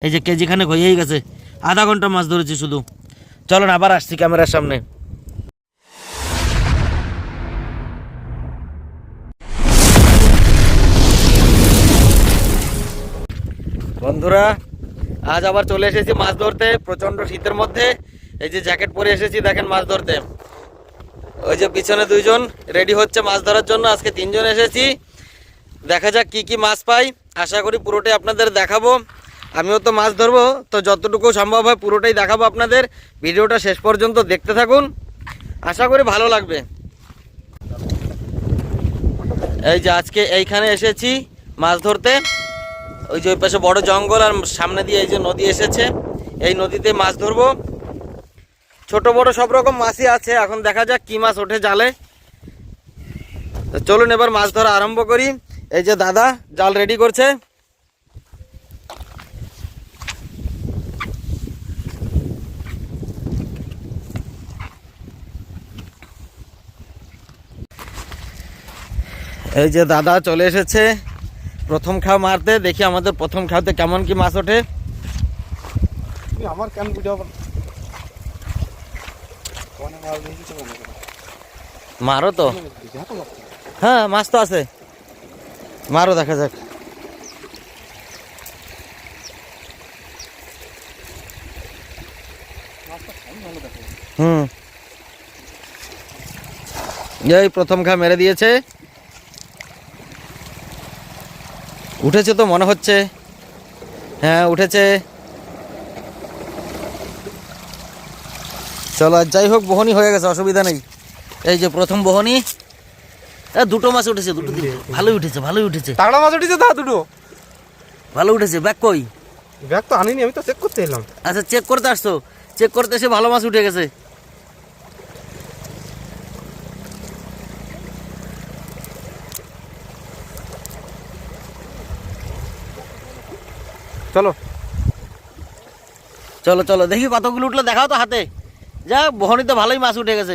এই যে কেজি খানেক হয়েই গেছে, আধা ঘন্টা মাছ ধরেছি শুধু। চলো না, আবার আসছি ক্যামেরার সামনে। বন্ধুরা, আজ আবার চলে এসেছি মাছ ধরতে প্রচন্ড শীতের মধ্যে। এই যে জ্যাকেট পরে এসেছি, দেখেন মাছ ধরতে। ওই যে পিছনে দুইজন রেডি হচ্ছে মাছ ধরার জন্য। আজকে তিনজন এসেছি, দেখা যাক কি কি মাছ পাই। আশা করি পুরোটাই আপনাদের দেখাবো। আমিও তো মাছ ধরবো, তো যতটুকু সম্ভব হয় পুরোটাই দেখাবো আপনাদের। ভিডিওটা শেষ পর্যন্ত দেখতে থাকুন, আশা করি ভালো লাগবে। এই যে আজকে এইখানে এসেছি মাছ ধরতে। ওই যে ওই পাশে বড় জঙ্গল, আর সামনে দিয়ে এই যে নদী এসেছে, এই নদীতে মাছ ধরবো। ছোট বড় সব রকম মাছই আছে। এখন দেখা যাক কি মাছ ওঠে জালে। তো চলুন এবার মাছ ধরা আরম্ভ করি। এই যে দাদা জাল রেডি করছে। এই যে দাদা চলে এসেছে প্রথম খাও মারতে। দেখি আমাদের প্রথম খাওতে কেমন কি মাছ ওঠে। আমার কেন মারো তো, হ্যাঁ মাছ তো আছে, মারো দেখা যাক। এই প্রথম খা মেরে দিয়েছে। উঠেছে তো মনে হচ্ছে, হ্যাঁ উঠেছে। চলো যাই হোক, বহনি হয়ে গেছে, অসুবিধা নেই। এই যে প্রথম বহনি, দুটো মাছ উঠেছে, দুটো ভালোই উঠেছে, ভালোই উঠেছে। তাগড়া মাছ উঠেছে দা, দুটো ভালো উঠেছে। ব্যাগ কই? ব্যাগ তো আনিনি, আমি তো চেক করতে এলাম। আচ্ছা চেক করতে আসছো, চেক করতে এসে ভালো মাছ উঠে গেছে। চলো চলো চলো দেখি কতগুলো উঠলো, দেখাও তো হাতে। যা বহনিতে ভালোই মাছ উঠে গেছে।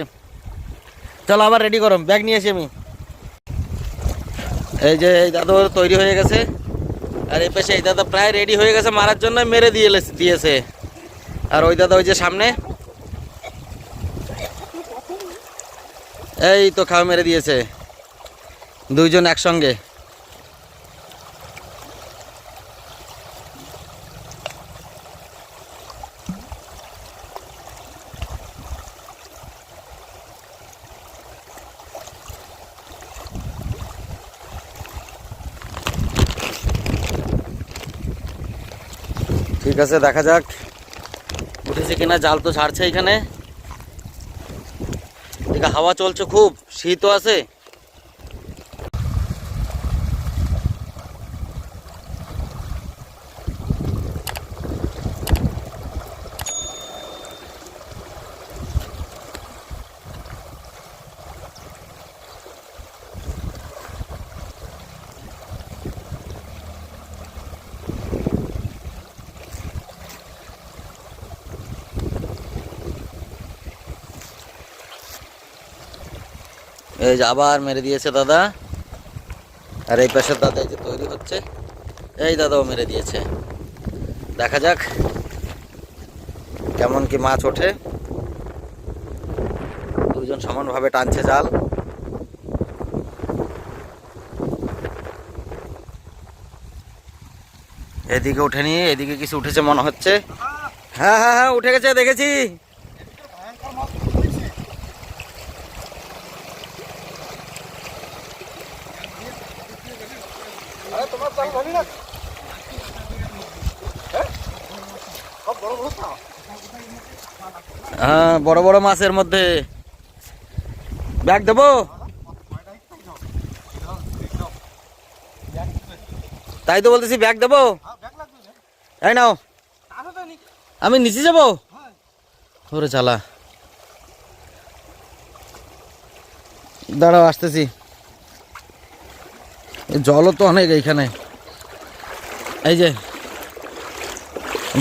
চলো আবার রেডি করো, ব্যাগ নিয়ে এসে আমি। এই যে এই দাদু তৈরি হয়ে গেছে, আর এই পাশে এই দাদা প্রায় রেডি হয়ে গেছে মারার জন্য, মেরে দিয়েছে। আর ওই দাদা ওই যে সামনে, এই তো খাওয়া মেরে দিয়েছে, দুইজন একসঙ্গে। ঠিক আছে, দেখা যাক উঠেছে কিনা। জাল তো ছাড়ছে এখানে, এদিকে হাওয়া চলছে খুব, শীতও আছে। এই যে আবার মেরে দিয়েছে দাদা। আর এই পাশের দাদা এই যে তৈরি হচ্ছে, এই দাদাও মেরে দিয়েছে। দেখা যাক কেমন কি মাছ ওঠে। দুজন সমানভাবে টানছে জাল। এদিকে উঠেনি, এদিকে কিছু উঠেছে মনে হচ্ছে। হ্যাঁ হ্যাঁ হ্যাঁ উঠে গেছে, দেখেছি। হ্যাঁ বড় বড় মাছের মধ্যে। ব্যাগ দেবো? তাই তো বলতেছি, ব্যাগ দেবো? এই নাও, আমি নিচে যাবো। ওরে চালা, দাঁড়াও আসতেছি। জলও তো অনেক এইখানে। এই যে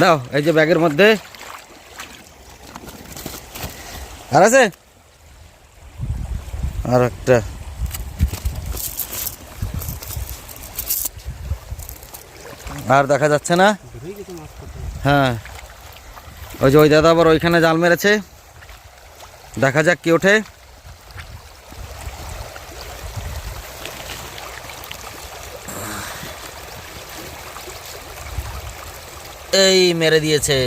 দাও, এই যে ব্যাগের মধ্যে আর আছে, আর একটা। আর দেখা যাচ্ছে না। হ্যাঁ ওই যে ওই দাদা আবার ওইখানে জাল মেরেছে, দেখা যাক কি ওঠে। এই মেরে দিয়েছে।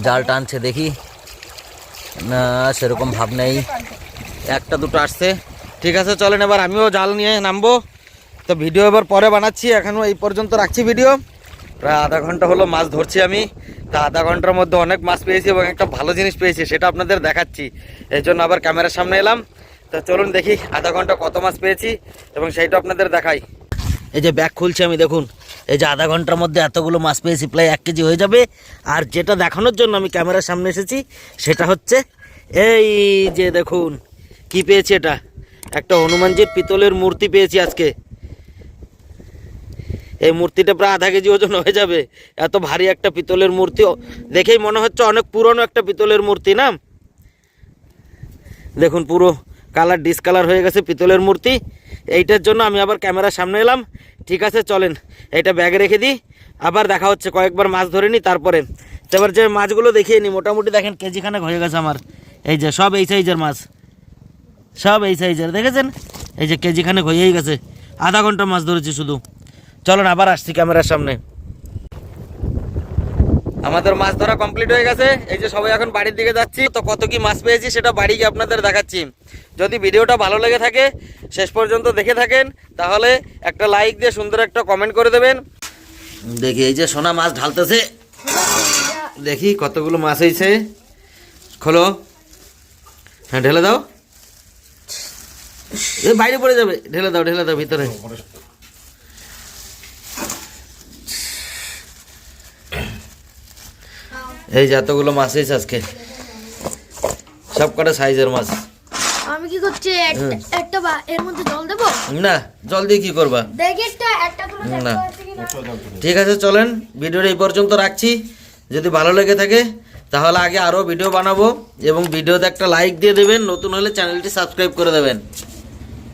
জাল টানছে দেখি, না সেরকম ভাব নেই, একটা দুটো আসছে। ঠিক আছে চলেন এবার আমিও জাল নিয়ে নামবো। তো ভিডিও এবার পরে বানাচ্ছি, এখনও এই পর্যন্ত রাখছি ভিডিও। প্রায় আধা ঘন্টা হলো মাছ ধরছি আমি। তা আধা ঘন্টার মধ্যে অনেক মাছ পেয়েছি এবং একটা ভালো জিনিস পেয়েছি, সেটা আপনাদের দেখাচ্ছি। এই জন্য আবার ক্যামেরার সামনে এলাম। তো চলুন দেখি আধা ঘন্টা কত মাছ পেয়েছি এবং সেইটা আপনাদের দেখাই। এই যে ব্যাগ খুলছি আমি, দেখুন এই যে আধা ঘন্টার মধ্যে এতগুলো মাছ পেয়েছি, প্রায় 1 কেজি হয়ে যাবে। আর যেটা দেখানোর জন্য আমি ক্যামেরার সামনে এসেছি সেটা হচ্ছে এই যে দেখুন কি পেয়েছি। এটা একটা হনুমানজির পিতলের মূর্তি পেয়েছি আজকে। এই মূর্তিটা প্রায় আধা কেজি ওজন হয়ে যাবে, এত ভারী একটা পিতলের মূর্তি। দেখেই মনে হচ্ছে অনেক পুরনো একটা পিতলের মূর্তি না। দেখুন পুরো কালার ডিসকালার হয়ে গেছে পিতলের মূর্তি। এইটার জন্য আমি আবার ক্যামেরার সামনে এলাম। ঠিক আছে চলেন এটা ব্যাগে রেখে দিই, আবার দেখা হচ্ছে। কয়েকবার মাছ ধরে নিই তারপরে। এবার যে মাছগুলো দেখিয়ে নিই, মোটামুটি দেখেন কেজিখানেক হয়ে গেছে আমার। এই যে সব এই সাইজের মাছ, সব এই সাইজের, দেখেছেন? এই যে কেজিখানেক হয়েই গেছে। আধা ঘন্টা মাছ ধরেছি শুধু। চলুন আবার আসছি ক্যামেরার সামনে। আমাদের মাছ ধরা কমপ্লিট হয়ে গেছে। এই যে সবাই এখন বাড়ির দিকে যাচ্ছি। তো কত কি মাছ পেয়েছি সেটা বাড়ি গিয়ে আপনাদের দেখাচ্ছি। যদি ভিডিওটা ভালো লেগে থাকে, শেষ পর্যন্ত দেখে থাকেন, তাহলে একটা লাইক দিয়ে সুন্দর একটা কমেন্ট করে দেবেন। দেখি এই যে সোনা মাছ ঢালতেছে, দেখি কতগুলো মাছ হয়েছে। খোলো, হ্যাঁ ঢেলে দাও, এই বাইরে পড়ে যাবে, ঢেলে দাও ঢেলে দাও ভিতরে। এই যে এতগুলো মাছ হয়েছে আজকে, সব কটা সাইজের মাছ। আমি কি করছি একটা এর মধ্যে জল দেব না, জল দিয়ে কি করবা? দেখি একটা তুলে না। দেখো কিনা। ঠিক আছে চলেন ভিডিওটা এই পর্যন্ত রাখছি। যদি ভালো লেগে থাকে তাহলে আগে আরও ভিডিও বানাবো এবং ভিডিওতে একটা লাইক দিয়ে দেবেন, নতুন হলে চ্যানেলটি সাবস্ক্রাইব করে দেবেন।